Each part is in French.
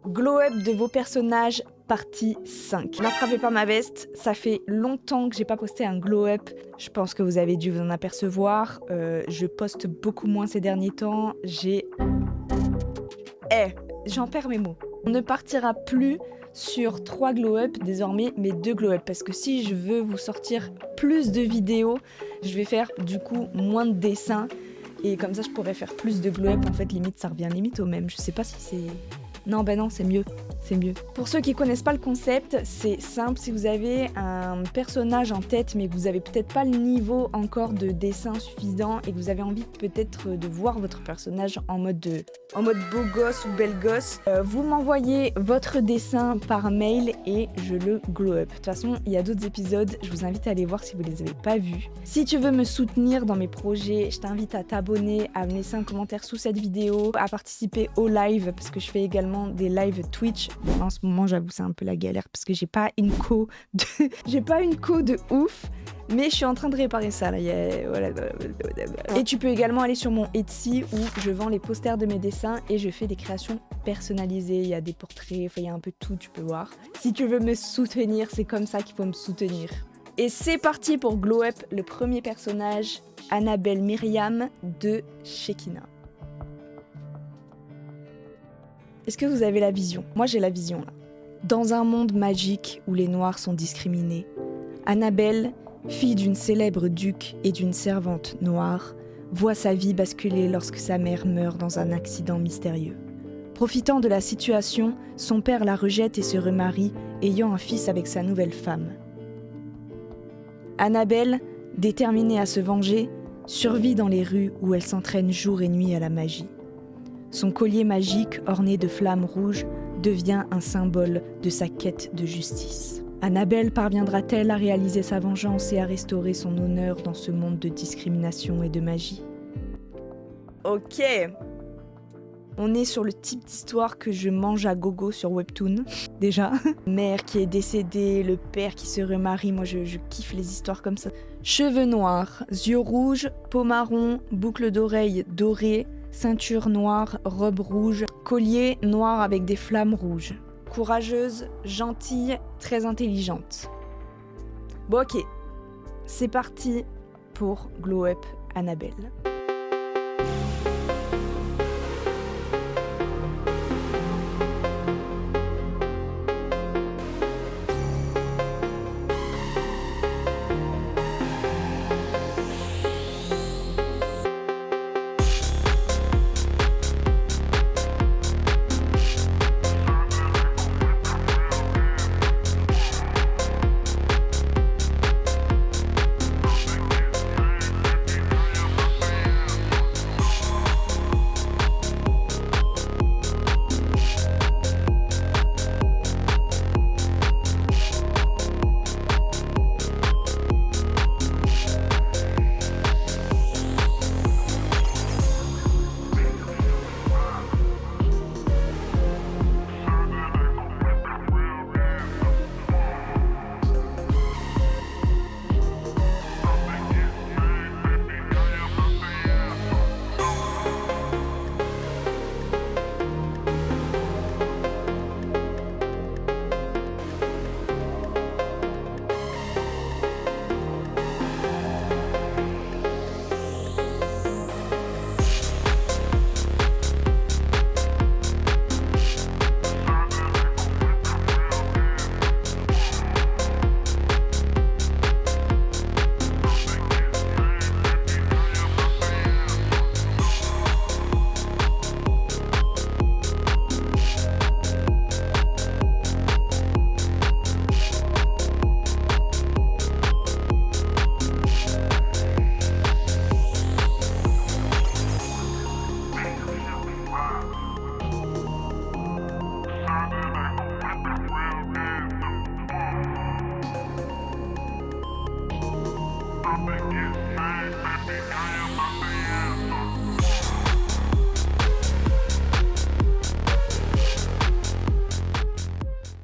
Glow up de vos personnages, partie 5. N'attrapez pas ma veste, ça fait longtemps que j'ai pas posté un glow up. Je pense que vous avez dû vous en apercevoir. Je poste beaucoup moins ces derniers temps. J'en perds mes mots. On ne partira plus sur 3 glow up désormais, mais 2 glow up. Parce que si je veux vous sortir plus de vidéos, je vais faire du coup moins de dessins. Et comme ça, je pourrais faire plus de glow up. En fait, limite, ça revient limite au même. Je sais pas si c'est... Non, c'est mieux. C'est mieux. Pour ceux qui connaissent pas le concept, c'est simple. Si vous avez un personnage en tête, mais que vous avez peut-être pas le niveau encore de dessin suffisant et que vous avez envie peut-être de voir votre personnage en mode beau gosse ou belle gosse, vous m'envoyez votre dessin par mail et je le glow up. De toute façon, il y a d'autres épisodes. Je vous invite à aller voir si vous les avez pas vus. Si tu veux me soutenir dans mes projets, je t'invite à t'abonner, à me laisser un commentaire sous cette vidéo, à participer au live parce que je fais également des lives Twitch. Bon, en ce moment, j'avoue, c'est un peu la galère parce que j'ai pas une co de ouf, mais je suis en train de réparer ça là. Et tu peux également aller sur mon Etsy où je vends les posters de mes dessins et je fais des créations personnalisées. Il y a des portraits, enfin, il y a un peu de tout, tu peux voir. Si tu veux me soutenir, c'est comme ça qu'il faut me soutenir. Et c'est parti pour Glow Up, le premier personnage, Annabelle Myriam de Shekina. Est-ce que vous avez la vision? Moi j'ai la vision là. Dans un monde magique où les noirs sont discriminés, Annabelle, fille d'une célèbre duc et d'une servante noire, voit sa vie basculer lorsque sa mère meurt dans un accident mystérieux. Profitant de la situation, son père la rejette et se remarie, ayant un fils avec sa nouvelle femme. Annabelle, déterminée à se venger, survit dans les rues où elle s'entraîne jour et nuit à la magie. Son collier magique, orné de flammes rouges, devient un symbole de sa quête de justice. Annabelle parviendra-t-elle à réaliser sa vengeance et à restaurer son honneur dans ce monde de discrimination et de magie? Ok. On est sur le type d'histoire que je mange à gogo sur Webtoon, déjà. Mère qui est décédée, le père qui se remarie, moi je kiffe les histoires comme ça. Cheveux noirs, yeux rouges, peau marron, boucles d'oreilles dorées, ceinture noire, robe rouge, collier noir avec des flammes rouges. Courageuse, gentille, très intelligente. Bon ok, c'est parti pour Glow Up Annabelle.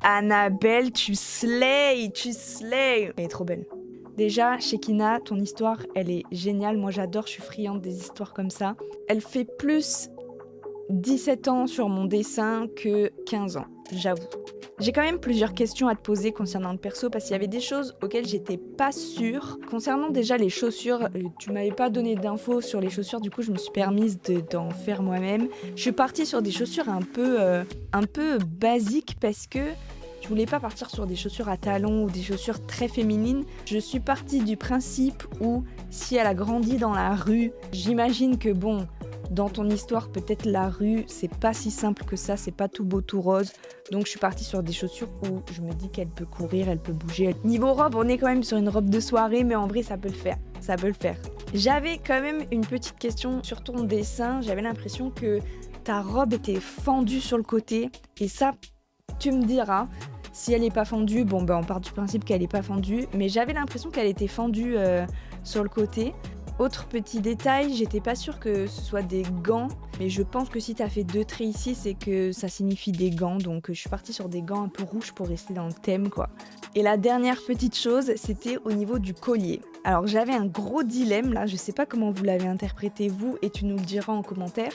Annabelle, tu slay. Elle est trop belle. Déjà, Shekina, ton histoire, elle est géniale. Moi, j'adore, je suis friande des histoires comme ça. Elle fait plus 17 ans sur mon dessin que 15 ans, j'avoue. J'ai quand même plusieurs questions à te poser concernant le perso parce qu'il y avait des choses auxquelles j'étais pas sûre. Concernant déjà les chaussures, tu m'avais pas donné d'infos sur les chaussures, du coup je me suis permise d'en faire moi-même. Je suis partie sur des chaussures un peu basiques parce que je voulais pas partir sur des chaussures à talons ou des chaussures très féminines. Je suis partie du principe où si elle a grandi dans la rue, j'imagine que bon, dans ton histoire, peut-être la rue, c'est pas si simple que ça, c'est pas tout beau, tout rose. Donc je suis partie sur des chaussures où je me dis qu'elle peut courir, elle peut bouger. Niveau robe, on est quand même sur une robe de soirée, mais en vrai, ça peut le faire. Ça peut le faire. J'avais quand même une petite question sur ton dessin. J'avais l'impression que ta robe était fendue sur le côté. Et ça, tu me diras, si elle n'est pas fendue, bon, on part du principe qu'elle n'est pas fendue. Mais j'avais l'impression qu'elle était fendue sur le côté. Autre petit détail, j'étais pas sûre que ce soit des gants, mais je pense que si t'as fait 2 traits ici, c'est que ça signifie des gants, donc je suis partie sur des gants un peu rouges pour rester dans le thème, quoi. Et la dernière petite chose, c'était au niveau du collier. Alors j'avais un gros dilemme là, je sais pas comment vous l'avez interprété vous, et tu nous le diras en commentaire.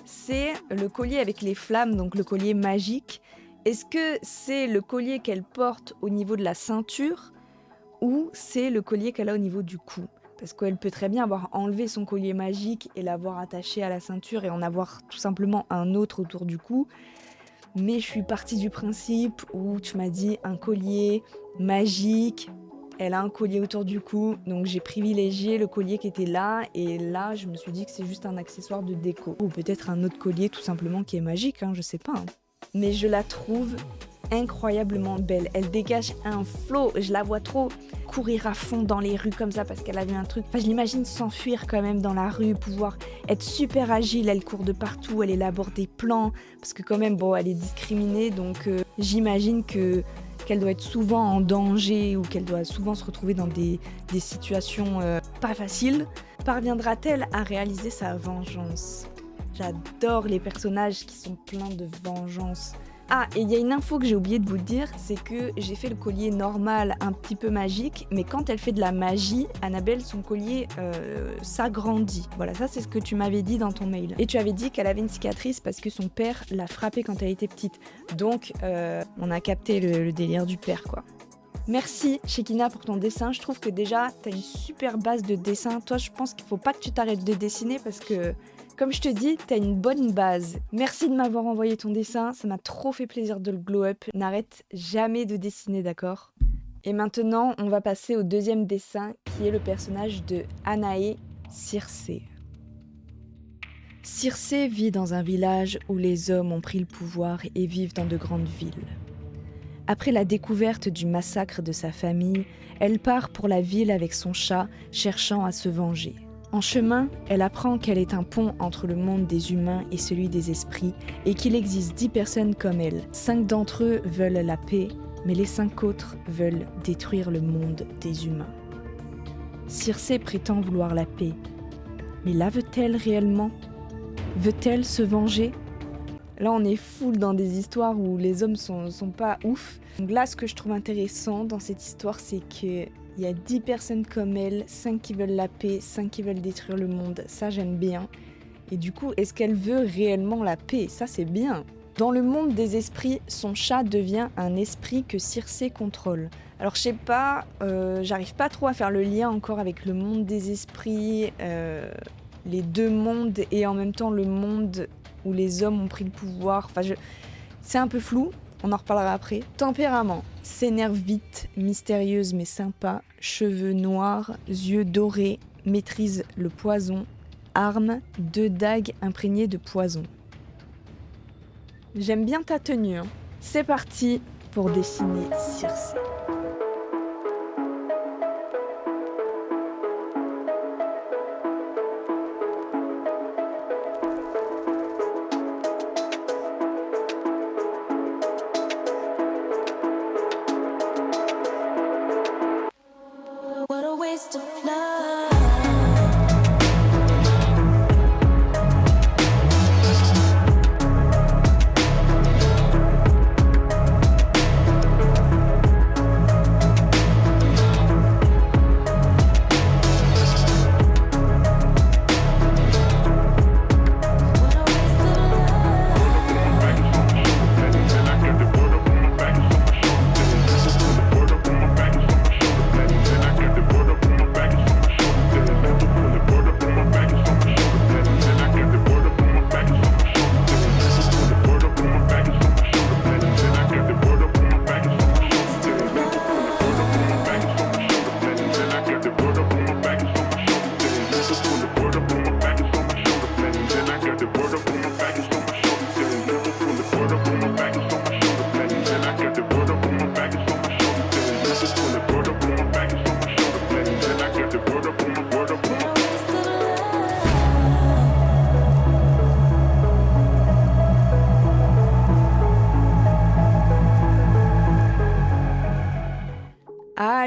C'est le collier avec les flammes, donc le collier magique. Est-ce que c'est le collier qu'elle porte au niveau de la ceinture, ou c'est le collier qu'elle a au niveau du cou ? Parce qu'elle peut très bien avoir enlevé son collier magique et l'avoir attaché à la ceinture et en avoir tout simplement un autre autour du cou. Mais je suis partie du principe où tu m'as dit un collier magique, elle a un collier autour du cou, donc j'ai privilégié le collier qui était là, et là je me suis dit que c'est juste un accessoire de déco. Ou peut-être un autre collier tout simplement qui est magique, je sais pas. Mais je la trouve incroyablement belle, elle dégage un flow, je la vois trop courir à fond dans les rues comme ça parce qu'elle a vu un truc, je l'imagine s'enfuir quand même dans la rue, pouvoir être super agile, elle court de partout, elle élabore des plans, parce que quand même elle est discriminée, donc j'imagine qu'elle doit être souvent en danger ou qu'elle doit souvent se retrouver dans des situations pas faciles. Parviendra-t-elle à réaliser sa vengeance ? J'adore les personnages qui sont pleins de vengeance. Ah, et il y a une info que j'ai oublié de vous dire, c'est que j'ai fait le collier normal, un petit peu magique, mais quand elle fait de la magie, Annabelle, son collier s'agrandit. Voilà, ça c'est ce que tu m'avais dit dans ton mail. Et tu avais dit qu'elle avait une cicatrice parce que son père l'a frappée quand elle était petite. Donc, on a capté le délire du père, quoi. Merci Shekina pour ton dessin, je trouve que déjà t'as une super base de dessin. Toi je pense qu'il faut pas que tu t'arrêtes de dessiner parce que comme je te dis, t'as une bonne base. Merci de m'avoir envoyé ton dessin, ça m'a trop fait plaisir de le glow up. N'arrête jamais de dessiner, d'accord ? Et maintenant on va passer au deuxième dessin qui est le personnage de Anaé Circé. Circé vit dans un village où les hommes ont pris le pouvoir et vivent dans de grandes villes. Après la découverte du massacre de sa famille, elle part pour la ville avec son chat, cherchant à se venger. En chemin, elle apprend qu'elle est un pont entre le monde des humains et celui des esprits, et qu'il existe 10 personnes comme elle. 5 d'entre eux veulent la paix, mais les 5 autres veulent détruire le monde des humains. Circé prétend vouloir la paix, mais la veut-elle réellement ? Veut-elle se venger ? Là, on est full dans des histoires où les hommes sont pas ouf. Donc là, ce que je trouve intéressant dans cette histoire, c'est qu'il y a 10 personnes comme elle, 5 qui veulent la paix, 5 qui veulent détruire le monde. Ça, j'aime bien. Et du coup, est-ce qu'elle veut réellement la paix ? Ça, c'est bien. Dans le monde des esprits, son chat devient un esprit que Circé contrôle. Alors, je sais pas, j'arrive pas trop à faire le lien encore avec le monde des esprits, les deux mondes, et en même temps le monde où les hommes ont pris le pouvoir. C'est un peu flou, on en reparlera après. Tempérament, s'énerve vite, mystérieuse mais sympa, cheveux noirs, yeux dorés, maîtrise le poison, arme, 2 dagues imprégnées de poison. J'aime bien ta tenue, C'est parti pour dessiner Circé.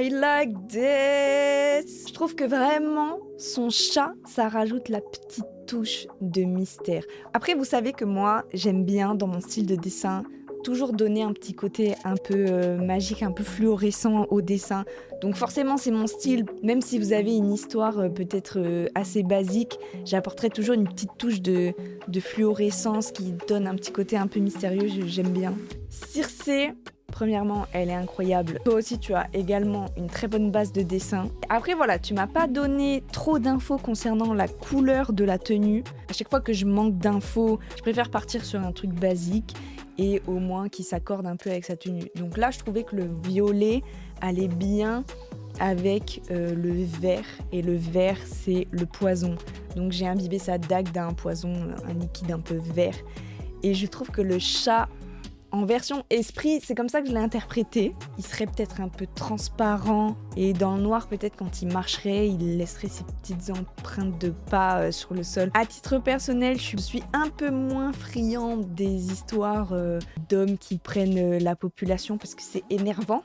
I like this. Je trouve que vraiment, son chat, ça rajoute la petite touche de mystère. Après, vous savez que moi, j'aime bien, dans mon style de dessin, toujours donner un petit côté un peu magique, un peu fluorescent au dessin. Donc forcément, c'est mon style. Même si vous avez une histoire peut-être assez basique, j'apporterai toujours une petite touche de fluorescence qui donne un petit côté un peu mystérieux. J'aime bien. Circé, premièrement, elle est incroyable. Toi aussi, tu as également une très bonne base de dessin. Après, voilà, tu m'as pas donné trop d'infos concernant la couleur de la tenue. À chaque fois que je manque d'infos, je préfère partir sur un truc basique et au moins qui s'accorde un peu avec sa tenue. Donc là, je trouvais que le violet allait bien avec le vert. Et le vert, c'est le poison. Donc j'ai imbibé sa dague d'un poison, un liquide un peu vert. Et je trouve que le chat, en version esprit, c'est comme ça que je l'ai interprété. Il serait peut-être un peu transparent et dans le noir, peut-être quand il marcherait, il laisserait ses petites empreintes de pas sur le sol. À titre personnel, je suis un peu moins friand des histoires d'hommes qui prennent la population parce que c'est énervant.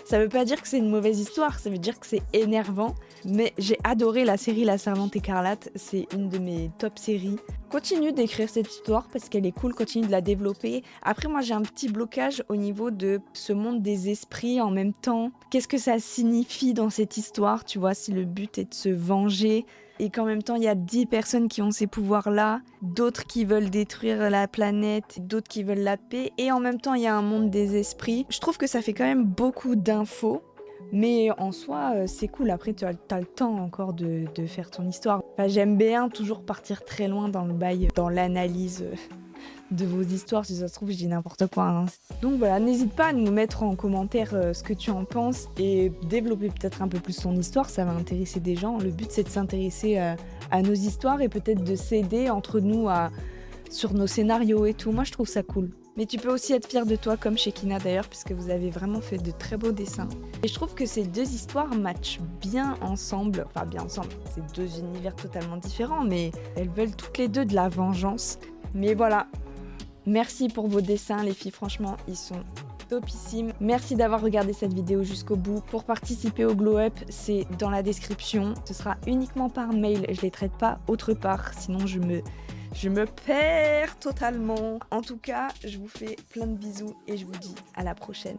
Ça veut pas dire que c'est une mauvaise histoire, ça veut dire que c'est énervant. Mais j'ai adoré la série La Servante écarlate, c'est une de mes top séries. Continue d'écrire cette histoire parce qu'elle est cool, continue de la développer. Après, moi, j'ai un petit blocage au niveau de ce monde des esprits en même temps. Qu'est-ce que ça signifie dans cette histoire, tu vois, si le but est de se venger et qu'en même temps, il y a 10 personnes qui ont ces pouvoirs-là, d'autres qui veulent détruire la planète, d'autres qui veulent la paix, et en même temps, il y a un monde des esprits. Je trouve que ça fait quand même beaucoup d'infos. Mais en soi, c'est cool. Après, tu as le temps encore de faire ton histoire. Enfin, j'aime bien toujours partir très loin dans le bail, dans l'analyse de vos histoires. Si ça se trouve, je dis n'importe quoi, hein. Donc voilà, n'hésite pas à nous mettre en commentaire ce que tu en penses et développer peut-être un peu plus ton histoire. Ça va intéresser des gens. Le but, c'est de s'intéresser à nos histoires et peut-être de s'aider entre nous sur nos scénarios et tout. Moi, je trouve ça cool. Mais tu peux aussi être fier de toi, comme chez Kina d'ailleurs, puisque vous avez vraiment fait de très beaux dessins. Et je trouve que ces deux histoires matchent bien ensemble. Enfin, bien ensemble, c'est deux univers totalement différents, mais elles veulent toutes les deux de la vengeance. Mais voilà, merci pour vos dessins, les filles. Franchement, ils sont topissimes. Merci d'avoir regardé cette vidéo jusqu'au bout. Pour participer au Glow Up, c'est dans la description. Ce sera uniquement par mail, je les traite pas autre part, sinon je me perds totalement. En tout cas, je vous fais plein de bisous et je vous dis à la prochaine.